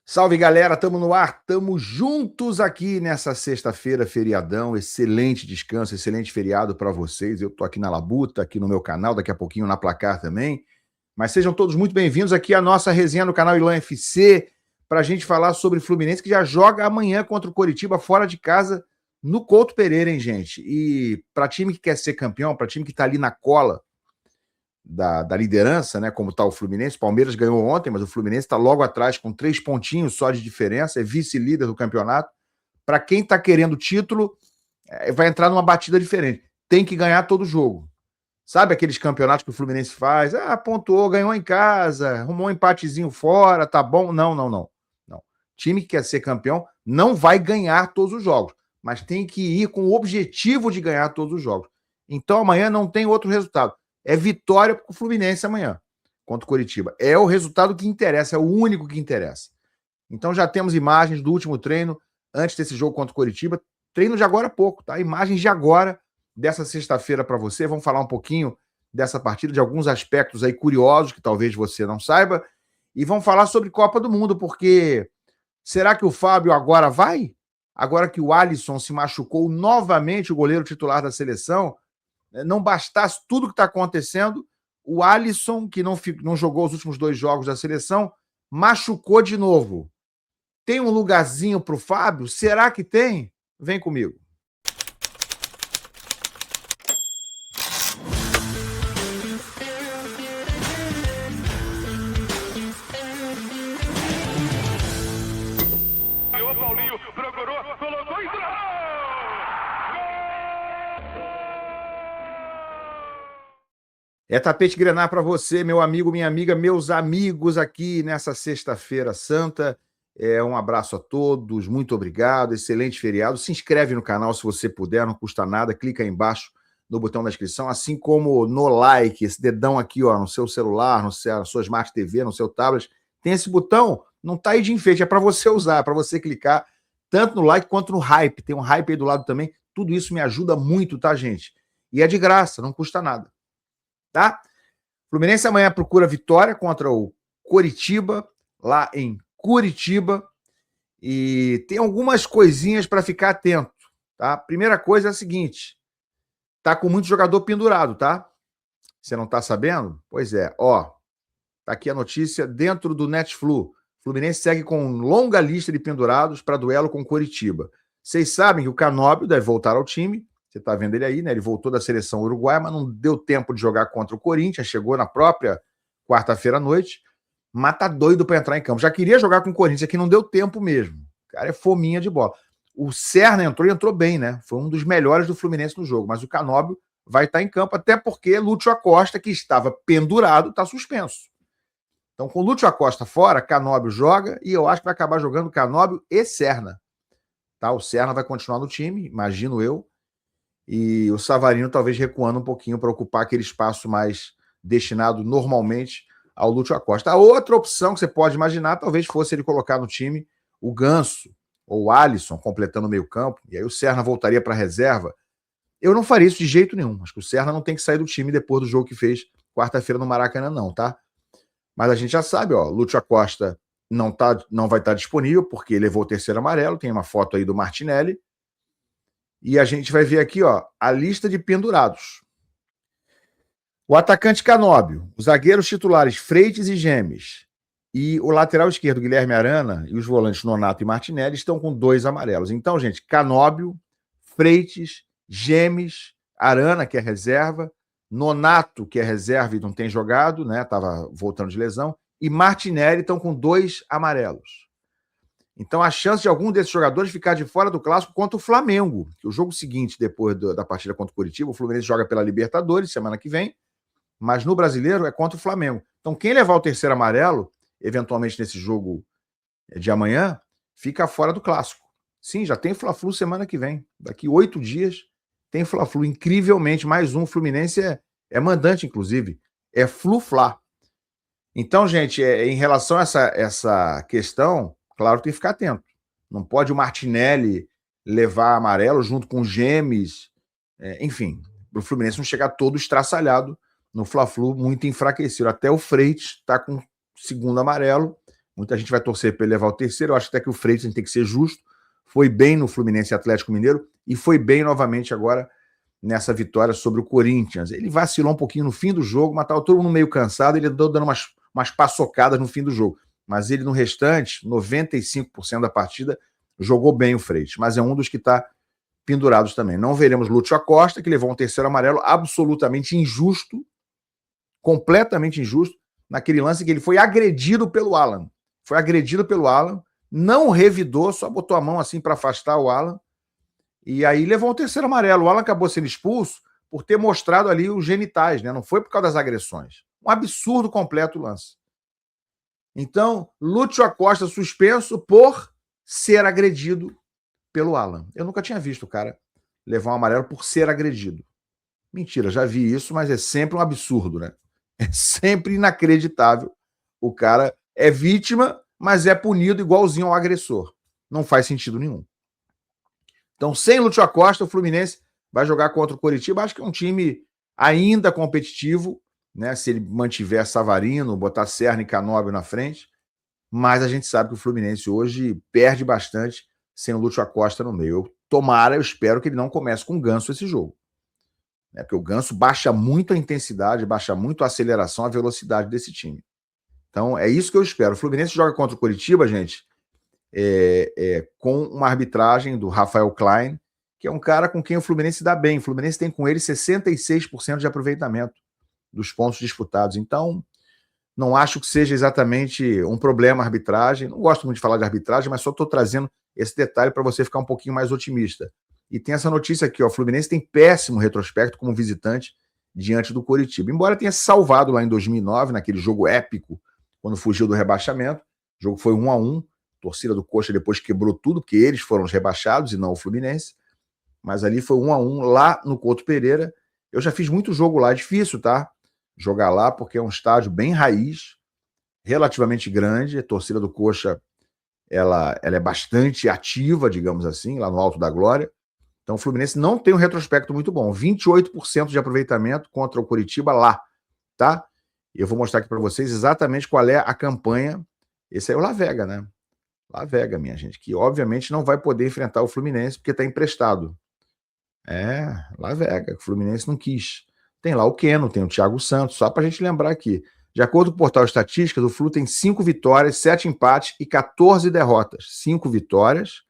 Salve, galera, tamo no ar, tamo juntos aqui nessa sexta-feira, feriadão, excelente descanso, excelente feriado para vocês. Eu tô aqui na Labuta, aqui no meu canal, daqui a pouquinho na Placar também. Mas sejam todos muito bem-vindos aqui à nossa resenha no canal Ilan FC, para a gente falar sobre Fluminense, que já joga amanhã contra o Coritiba, fora de casa, no Couto Pereira, hein, gente? E para time que quer ser campeão, para time que tá ali na cola da liderança, né? Como está o Fluminense. O Palmeiras ganhou ontem, mas o Fluminense está logo atrás, com 3 pontinhos só de diferença, é vice-líder do campeonato. Para quem está querendo título, vai entrar numa batida diferente. Tem que ganhar todo jogo. Sabe aqueles campeonatos que o Fluminense faz? Pontuou, ganhou em casa, arrumou um empatezinho fora, tá bom? Não. Time que quer ser campeão não vai ganhar todos os jogos, mas tem que ir com o objetivo de ganhar todos os jogos. Então amanhã não tem outro resultado. É vitória para o Fluminense amanhã, contra o Coritiba. É o resultado que interessa, é o único que interessa. Então já temos imagens do último treino, antes desse jogo contra o Coritiba. Treino de agora há pouco, tá? Imagens de agora, dessa sexta-feira para você. Vamos falar um pouquinho dessa partida, de alguns aspectos aí curiosos que talvez você não saiba. E vamos falar sobre Copa do Mundo, porque será que o Fábio agora vai? Agora que o Alisson se machucou novamente, o goleiro titular da seleção, não bastasse tudo que está acontecendo, o Alisson, que não jogou os últimos 2 jogos da seleção, machucou de novo. Tem um lugarzinho para o Fábio? Será que tem? Vem comigo. Paulinho procurou, colocou e entrou! É tapete grená para você, meu amigo, minha amiga, meus amigos aqui nessa sexta-feira santa. Um abraço a todos, muito obrigado, excelente feriado. Se inscreve no canal se você puder, não custa nada, clica aí embaixo no botão da inscrição, assim como no like, esse dedão aqui, ó, no seu celular, na sua Smart TV, no seu tablet, tem esse botão, não tá aí de enfeite, é para você usar, para você clicar tanto no like quanto no hype. Tem um hype aí do lado também. Tudo isso me ajuda muito, tá, gente? E é de graça, não custa nada. Tá? Fluminense amanhã procura vitória contra o Coritiba, lá em Curitiba, e tem algumas coisinhas para ficar atento, tá? Primeira coisa é a seguinte, tá com muito jogador pendurado, tá? Você não tá sabendo? Pois é, ó, tá aqui a notícia dentro do Netflu. Fluminense segue com longa lista de pendurados para duelo com Coritiba. Vocês sabem que o Canóbio deve voltar ao time. Você está vendo ele aí, né? Ele voltou da seleção uruguaia, mas não deu tempo de jogar contra o Corinthians, chegou na própria quarta-feira à noite, mas tá doido para entrar em campo. Já queria jogar com o Corinthians, aqui não deu tempo mesmo. O cara é fominha de bola. O Serna entrou bem, né? Foi um dos melhores do Fluminense no jogo, mas o Canóbio vai estar em campo, até porque Lúcio Acosta, que estava pendurado, está suspenso. Então, com o Lúcio Acosta fora, Canóbio joga, e eu acho que vai acabar jogando Canóbio e Serna. Tá? O Serna vai continuar no time, imagino eu, e o Savarino talvez recuando um pouquinho para ocupar aquele espaço mais destinado normalmente ao Lúcio Acosta. A outra opção que você pode imaginar talvez fosse ele colocar no time o Ganso ou o Alisson completando o meio campo, e aí o Serna voltaria para a reserva. Eu não faria isso de jeito nenhum. Acho que o Serna não tem que sair do time depois do jogo que fez quarta-feira no Maracanã, não, tá? Mas a gente já sabe, ó, Lúcio Acosta não vai estar disponível porque levou o terceiro amarelo, tem uma foto aí do Martinelli. E a gente vai ver aqui, ó, a lista de pendurados. O atacante Canóbio, os zagueiros titulares Freitas e Gemes, e o lateral esquerdo Guilherme Arana e os volantes Nonato e Martinelli estão com 2 amarelos. Então, gente, Canóbio, Freitas, Gemes, Arana, que é reserva, Nonato, que é reserva e não tem jogado, né? Estava voltando de lesão, e Martinelli estão com 2 amarelos. Então, a chance de algum desses jogadores ficar de fora do clássico contra o Flamengo. O jogo seguinte, depois da partida contra o Coritiba, o Fluminense joga pela Libertadores semana que vem, mas no Brasileiro é contra o Flamengo. Então, quem levar o terceiro amarelo, eventualmente nesse jogo de amanhã, fica fora do clássico. Sim, já tem Fla-Flu semana que vem. Daqui 8 dias tem Fla-Flu. Incrivelmente, mais um. O Fluminense é mandante, inclusive. É Flu-Fla. Então, gente, em relação a essa questão, claro, tem que ficar atento. Não pode o Martinelli levar amarelo junto com o Gemes. Enfim, para o Fluminense não chegar todo estraçalhado no Fla-Flu, muito enfraquecido. Até o Freitas está com 2º amarelo, Muita gente vai torcer para ele levar o terceiro. Eu acho até que o Freitas tem que ser justo. Foi bem no Fluminense e Atlético Mineiro e foi bem novamente agora nessa vitória sobre o Corinthians. Ele vacilou um pouquinho no fim do jogo, mas estava todo mundo meio cansado, ele andou dando umas paçocadas no fim do jogo. Mas ele, no restante, 95% da partida, jogou bem o Freitas. Mas é um dos que está pendurados também. Não veremos Lúcio Acosta, que levou um terceiro amarelo absolutamente injusto, completamente injusto, naquele lance que ele foi agredido pelo Alan. Foi agredido pelo Alan, não revidou, só botou a mão assim para afastar o Alan, e aí levou o terceiro amarelo. O Alan acabou sendo expulso por ter mostrado ali os genitais, né? Não foi por causa das agressões. Um absurdo completo o lance. Então, Lúcio Acosta suspenso por ser agredido pelo Alan. Eu nunca tinha visto o cara levar um amarelo por ser agredido. Mentira, já vi isso, mas é sempre um absurdo, né? É sempre inacreditável. O cara é vítima, mas é punido igualzinho ao agressor. Não faz sentido nenhum. Então, sem Lúcio Acosta, o Fluminense vai jogar contra o Coritiba. Acho que é um time ainda competitivo, né? Se ele mantiver Savarino, botar Serna e Canóbio na frente. Mas a gente sabe que o Fluminense hoje perde bastante sem o Lúcio Acosta no meio. Eu espero que ele não comece com o Ganso esse jogo. Né? Porque o Ganso baixa muito a intensidade, baixa muito a aceleração, a velocidade desse time. Então, é isso que eu espero. O Fluminense joga contra o Coritiba, gente, com uma arbitragem do Rafael Klein, que é um cara com quem o Fluminense dá bem. O Fluminense tem com ele 66% de aproveitamento dos pontos disputados. Então, não acho que seja exatamente um problema a arbitragem. Não gosto muito de falar de arbitragem, mas só estou trazendo esse detalhe para você ficar um pouquinho mais otimista. E tem essa notícia aqui, ó, o Fluminense tem péssimo retrospecto como visitante diante do Coritiba. Embora tenha se salvado lá em 2009, naquele jogo épico, quando fugiu do rebaixamento. O jogo foi 1-1. A torcida do Coxa depois quebrou tudo, porque eles foram os rebaixados e não o Fluminense. Mas ali foi 1-1 lá no Couto Pereira. Eu já fiz muito jogo lá, é difícil, tá? Jogar lá, porque é um estádio bem raiz, relativamente grande. A torcida do Coxa, ela é bastante ativa, digamos assim, lá no Alto da Glória. Então o Fluminense não tem um retrospecto muito bom. 28% de aproveitamento contra o Coritiba lá, tá? E eu vou mostrar aqui para vocês exatamente qual é a campanha. Esse é o La Vega, né? La Vega, minha gente, que obviamente não vai poder enfrentar o Fluminense porque está emprestado. La Vega, o Fluminense não quis. Tem lá o Keno, tem o Thiago Santos, só para a gente lembrar aqui. De acordo com o portal Estatísticas, o Flu tem 5 vitórias, 7 empates e 14 derrotas. 5 vitórias,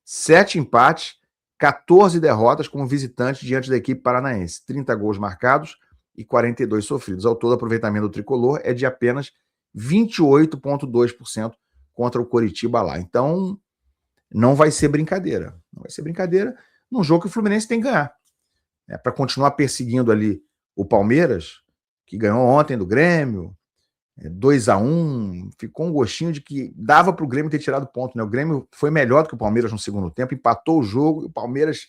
7 empates, 14 derrotas como visitante diante da equipe paranaense. 30 gols marcados e 42 sofridos. Ao todo, o aproveitamento do tricolor é de apenas 28,2% contra o Coritiba lá. Então, não vai ser brincadeira. Não vai ser brincadeira num jogo que o Fluminense tem que ganhar. Para continuar perseguindo ali o Palmeiras, que ganhou ontem do Grêmio, 2-1, ficou um gostinho de que dava para o Grêmio ter tirado ponto. Né? O Grêmio foi melhor do que o Palmeiras no segundo tempo, empatou o jogo, e o Palmeiras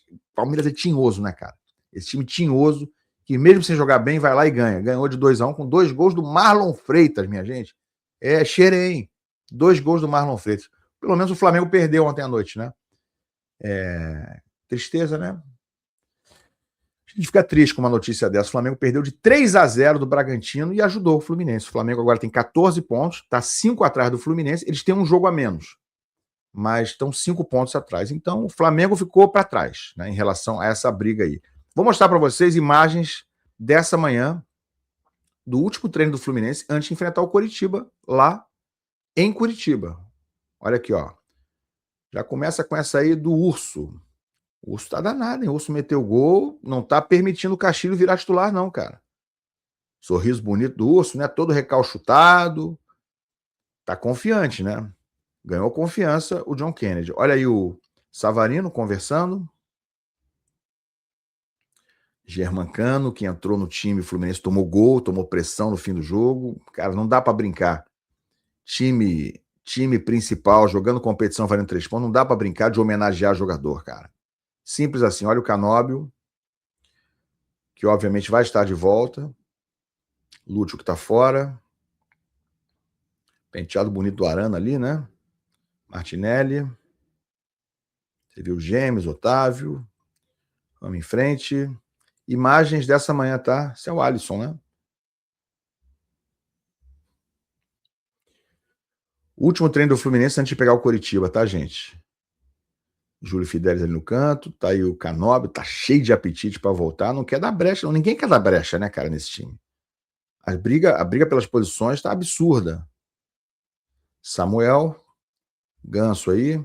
é tinhoso, né, cara? Esse time tinhoso, que mesmo sem jogar bem, vai lá e ganha. Ganhou de 2-1 com 2 gols do Marlon Freitas, minha gente. Xerém. 2 gols do Marlon Freitas. Pelo menos o Flamengo perdeu ontem à noite, né? Tristeza, né? A gente fica triste com uma notícia dessa. O Flamengo perdeu de 3-0 do Bragantino e ajudou o Fluminense. O Flamengo agora tem 14 pontos, está 5 atrás do Fluminense. Eles têm um jogo a menos, mas estão 5 pontos atrás. Então, o Flamengo ficou para trás, né, em relação a essa briga aí. Vou mostrar para vocês imagens dessa manhã, do último treino do Fluminense, antes de enfrentar o Coritiba, lá em Curitiba. Olha aqui, ó. Já começa com essa aí do Urso. O Urso tá danado, hein? O Urso meteu gol, não tá permitindo o Castilho virar titular, não, cara. Sorriso bonito do Urso, né? Todo recalchutado. Tá confiante, né? Ganhou confiança o John Kennedy. Olha aí o Savarino conversando. Germancano, que entrou no time, o Fluminense tomou gol, tomou pressão no fim do jogo. Cara, não dá para brincar. Time principal, jogando competição, valendo 3 pontos, não dá para brincar de homenagear jogador, cara. Simples assim. Olha o Canóbio, que obviamente vai estar de volta. Lúcio que tá fora. Penteado bonito do Arana ali, né? Martinelli. Você viu Gêmeos, Otávio. Vamos em frente. Imagens dessa manhã, tá? Esse é o Alisson, né? Último treino do Fluminense antes de pegar o Coritiba, tá, gente? Júlio Fidelis ali no canto, tá aí o Canóbio, tá cheio de apetite para voltar, não quer dar brecha, não. Ninguém quer dar brecha, né, cara, nesse time. A briga pelas posições tá absurda. Samuel, Ganso aí.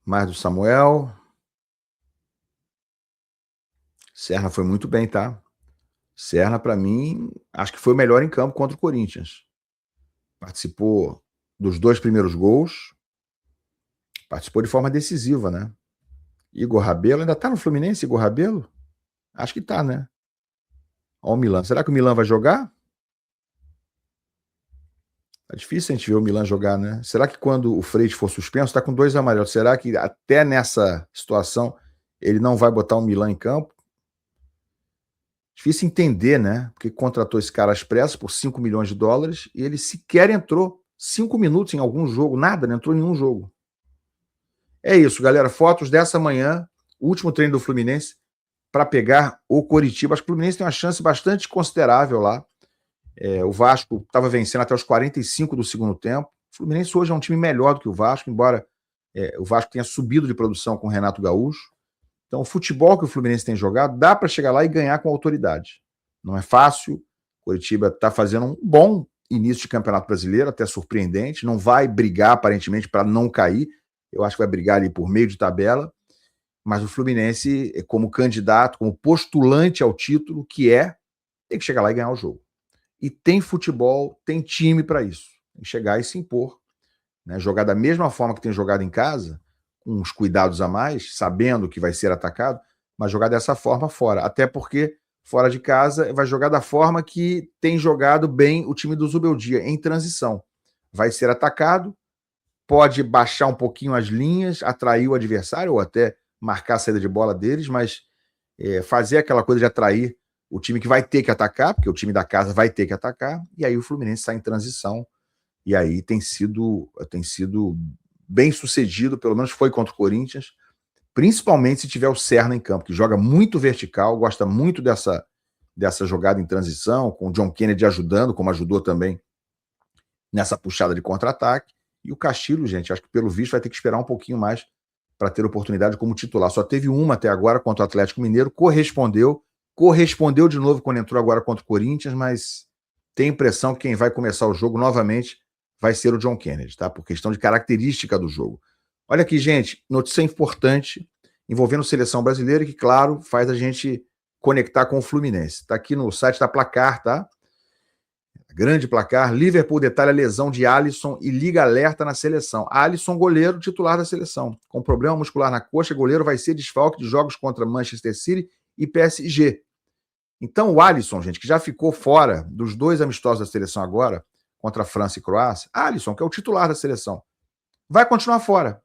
Mais do Samuel. Serna foi muito bem, tá? Serna, para mim, acho que foi o melhor em campo contra o Corinthians. Participou dos 2 primeiros gols. Participou de forma decisiva, né? Igor Rabelo, ainda tá no Fluminense, Igor Rabelo? Acho que tá, né? Ó o Milan. Será que o Milan vai jogar? Tá difícil a gente ver o Milan jogar, né? Será que quando o Freite for suspenso, tá com 2 amarelos? Será que até nessa situação ele não vai botar o Milan em campo? Difícil entender, né? Porque contratou esse cara às pressas por 5 milhões de dólares e ele sequer entrou 5 minutos em algum jogo, nada, não entrou em nenhum jogo. É isso, galera. Fotos dessa manhã, último treino do Fluminense para pegar o Coritiba. Acho que o Fluminense tem uma chance bastante considerável lá. O Vasco estava vencendo até os 45 do segundo tempo. O Fluminense hoje é um time melhor do que o Vasco, embora o Vasco tenha subido de produção com o Renato Gaúcho. Então, o futebol que o Fluminense tem jogado, dá para chegar lá e ganhar com autoridade. Não é fácil. O Coritiba está fazendo um bom início de Campeonato Brasileiro, até surpreendente. Não vai brigar, aparentemente, para não cair. Eu acho que vai brigar ali por meio de tabela. Mas o Fluminense, como candidato, como postulante ao título, tem que chegar lá e ganhar o jogo. E tem futebol, tem time para isso. Tem que chegar e se impor. Né? Jogar da mesma forma que tem jogado em casa, com uns cuidados a mais, sabendo que vai ser atacado, mas jogar dessa forma fora. Até porque, fora de casa, vai jogar da forma que tem jogado bem o time do Zubeldia, em transição. Vai ser atacado, pode baixar um pouquinho as linhas, atrair o adversário, ou até marcar a saída de bola deles, mas fazer aquela coisa de atrair o time que vai ter que atacar, porque o time da casa vai ter que atacar, e aí o Fluminense sai em transição, e aí tem sido bem sucedido, pelo menos foi contra o Corinthians, principalmente se tiver o Serna em campo, que joga muito vertical, gosta muito dessa jogada em transição, com o John Kennedy ajudando, como ajudou também nessa puxada de contra-ataque, e o Castilho, gente, acho que pelo visto vai ter que esperar um pouquinho mais para ter oportunidade como titular. Só teve uma até agora contra o Atlético Mineiro, correspondeu de novo quando entrou agora contra o Corinthians, mas tem a impressão que quem vai começar o jogo novamente vai ser o John Kennedy, tá? Por questão de característica do jogo. Olha aqui, gente, notícia importante envolvendo seleção brasileira que, claro, faz a gente conectar com o Fluminense. Tá aqui no site da Placar, tá? Grande placar. Liverpool detalha a lesão de Alisson e liga alerta na seleção. Alisson, goleiro titular da seleção. Com problema muscular na coxa, goleiro vai ser desfalque de jogos contra Manchester City e PSG. Então o Alisson, gente, que já ficou fora dos 2 amistosos da seleção agora, contra a França e Croácia, Alisson, que é o titular da seleção, vai continuar fora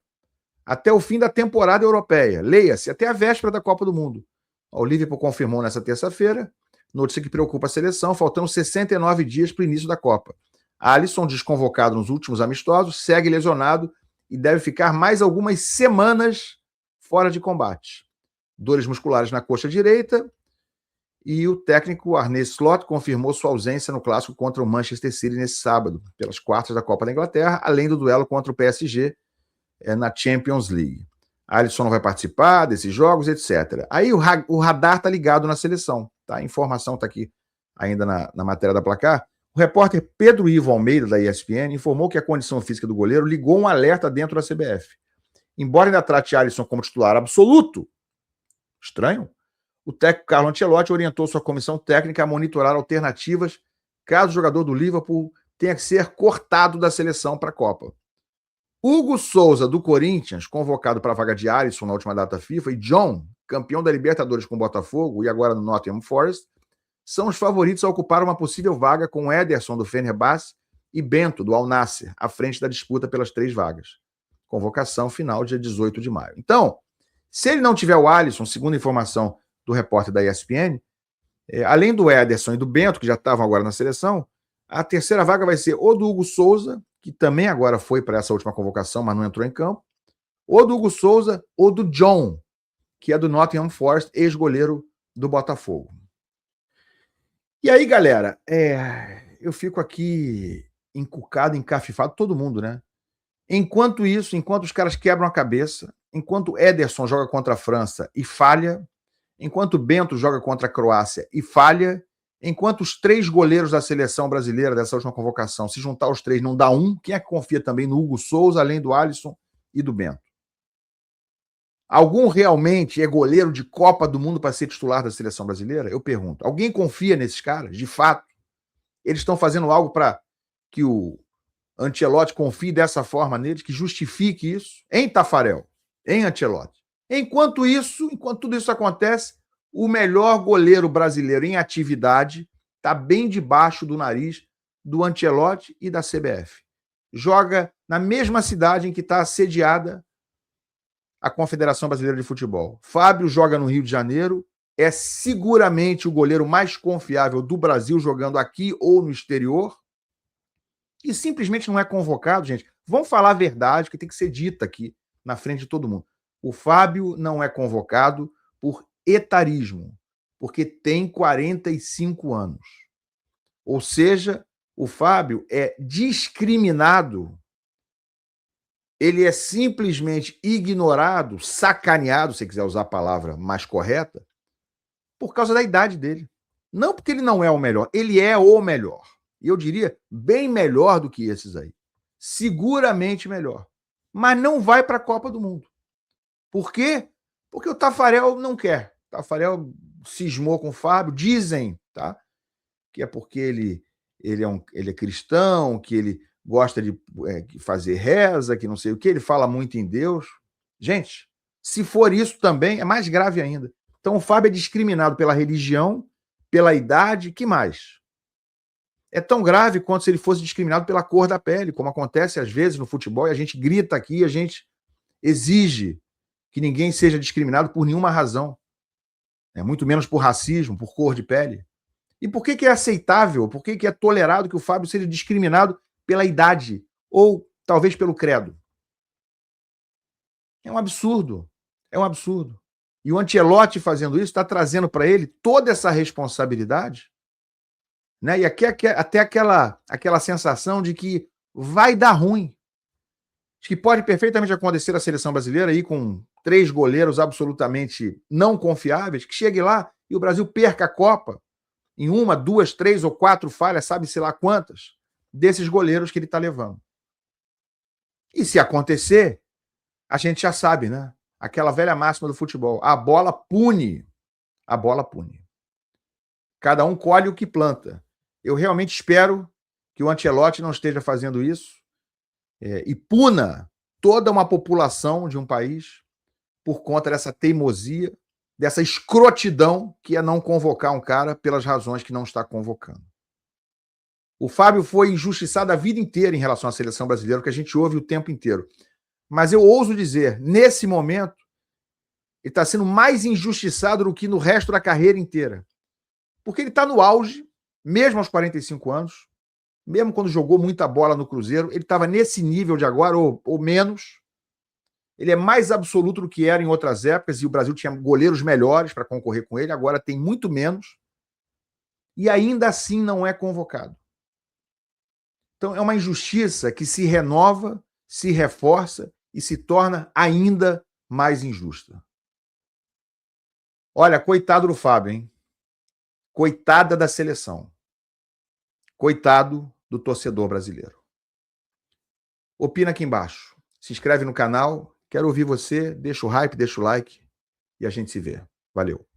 até o fim da temporada europeia. Leia-se, até a véspera da Copa do Mundo. O Liverpool confirmou nessa terça-feira, notícia que preocupa a seleção, faltando 69 dias para o início da Copa. Alisson, desconvocado nos últimos amistosos, segue lesionado e deve ficar mais algumas semanas fora de combate. Dores musculares na coxa direita, e o técnico Arne Slot confirmou sua ausência no clássico contra o Manchester City nesse sábado, pelas quartas da Copa da Inglaterra, além do duelo contra o PSG na Champions League. Alisson não vai participar desses jogos, etc. Aí o radar tá ligado na seleção, tá? A informação tá aqui ainda na matéria da Placar. O repórter Pedro Ivo Almeida, da ESPN, informou que a condição física do goleiro ligou um alerta dentro da CBF. Embora ainda trate Alisson como titular absoluto, estranho, o técnico Carlo Ancelotti orientou sua comissão técnica a monitorar alternativas caso o jogador do Liverpool tenha que ser cortado da seleção para a Copa. Hugo Souza, do Corinthians, convocado para a vaga de Alisson na última data FIFA, e John, campeão da Libertadores com o Botafogo e agora no Nottingham Forest, são os favoritos a ocupar uma possível vaga com Ederson, do Fenerbahçe, e Bento, do Al Nassr, à frente da disputa pelas 3 vagas. Convocação final dia 18 de maio. Então, se ele não tiver o Alisson, segundo a informação do repórter da ESPN, além do Ederson e do Bento, que já estavam agora na seleção, a terceira vaga vai ser ou do Hugo Souza, que também agora foi para essa última convocação, mas não entrou em campo, ou do Hugo Souza, ou do John, que é do Nottingham Forest, ex-goleiro do Botafogo. E aí, galera, eu fico aqui encucado, encafifado, todo mundo, né? Enquanto isso, enquanto os caras quebram a cabeça, enquanto Ederson joga contra a França e falha, enquanto Bento joga contra a Croácia e falha, enquanto os 3 goleiros da seleção brasileira dessa última convocação, se juntar os 3 não dá um, quem é que confia também no Hugo Souza, além do Alisson e do Bento? Algum realmente é goleiro de Copa do Mundo para ser titular da seleção brasileira? Eu pergunto. Alguém confia nesses caras? De fato? Eles estão fazendo algo para que o Ancelotti confie dessa forma neles, que justifique isso? Em Tafarel? Em Ancelotti? Enquanto isso, enquanto tudo isso acontece, o melhor goleiro brasileiro em atividade está bem debaixo do nariz do Ancelotti e da CBF. Joga na mesma cidade em que está sediada a Confederação Brasileira de Futebol. Fábio joga no Rio de Janeiro, é seguramente o goleiro mais confiável do Brasil jogando aqui ou no exterior, e simplesmente não é convocado, gente. Vamos falar a verdade, que tem que ser dita aqui na frente de todo mundo. O Fábio não é convocado por etarismo, porque tem 45 anos. Ou seja, o Fábio é discriminado, ele é simplesmente ignorado, sacaneado, se quiser usar a palavra mais correta, por causa da idade dele. Não porque ele não é o melhor, ele é o melhor. E eu diria bem melhor do que esses aí. Seguramente melhor. Mas não vai para a Copa do Mundo. Por quê? Porque o Tafarel não quer. O Tafarel cismou com o Fábio, dizem, tá? Que é porque ele é cristão, que ele gosta de fazer reza, que não sei o que, ele fala muito em Deus. Gente, se for isso também, é mais grave ainda. Então o Fábio é discriminado pela religião, pela idade, que mais? É tão grave quanto se ele fosse discriminado pela cor da pele, como acontece às vezes no futebol, e a gente grita aqui, a gente exige que ninguém seja discriminado por nenhuma razão, muito menos por racismo, por cor de pele. E por que é aceitável, por que é tolerado que o Fábio seja discriminado pela idade ou talvez pelo credo? É um absurdo, é um absurdo. E o Ancelotti fazendo isso está trazendo para ele toda essa responsabilidade, né? E aqui, até aquela sensação de que vai dar ruim. Acho que pode perfeitamente acontecer a seleção brasileira aí com 3 goleiros absolutamente não confiáveis, que chegue lá e o Brasil perca a Copa em 1, 2, 3 ou 4 falhas, sabe-se lá quantas, desses goleiros que ele está levando. E se acontecer, a gente já sabe, né? Aquela velha máxima do futebol, a bola pune. A bola pune. Cada um colhe o que planta. Eu realmente espero que o Ancelotti não esteja fazendo isso e puna toda uma população de um país por conta dessa teimosia, dessa escrotidão que é não convocar um cara pelas razões que não está convocando. O Fábio foi injustiçado a vida inteira em relação à seleção brasileira, que a gente ouve o tempo inteiro. Mas eu ouso dizer, nesse momento, ele está sendo mais injustiçado do que no resto da carreira inteira. Porque ele está no auge, mesmo aos 45 anos, mesmo quando jogou muita bola no Cruzeiro, ele estava nesse nível de agora, ou menos. Ele é mais absoluto do que era em outras épocas, e o Brasil tinha goleiros melhores para concorrer com ele, agora tem muito menos, e ainda assim não é convocado. Então é uma injustiça que se renova, se reforça e se torna ainda mais injusta. Olha, coitado do Fábio, hein? Coitada da seleção. Coitado do torcedor brasileiro. Opina aqui embaixo. Se inscreve no canal. Quero ouvir você. Deixa o hype, deixa o like. E a gente se vê. Valeu.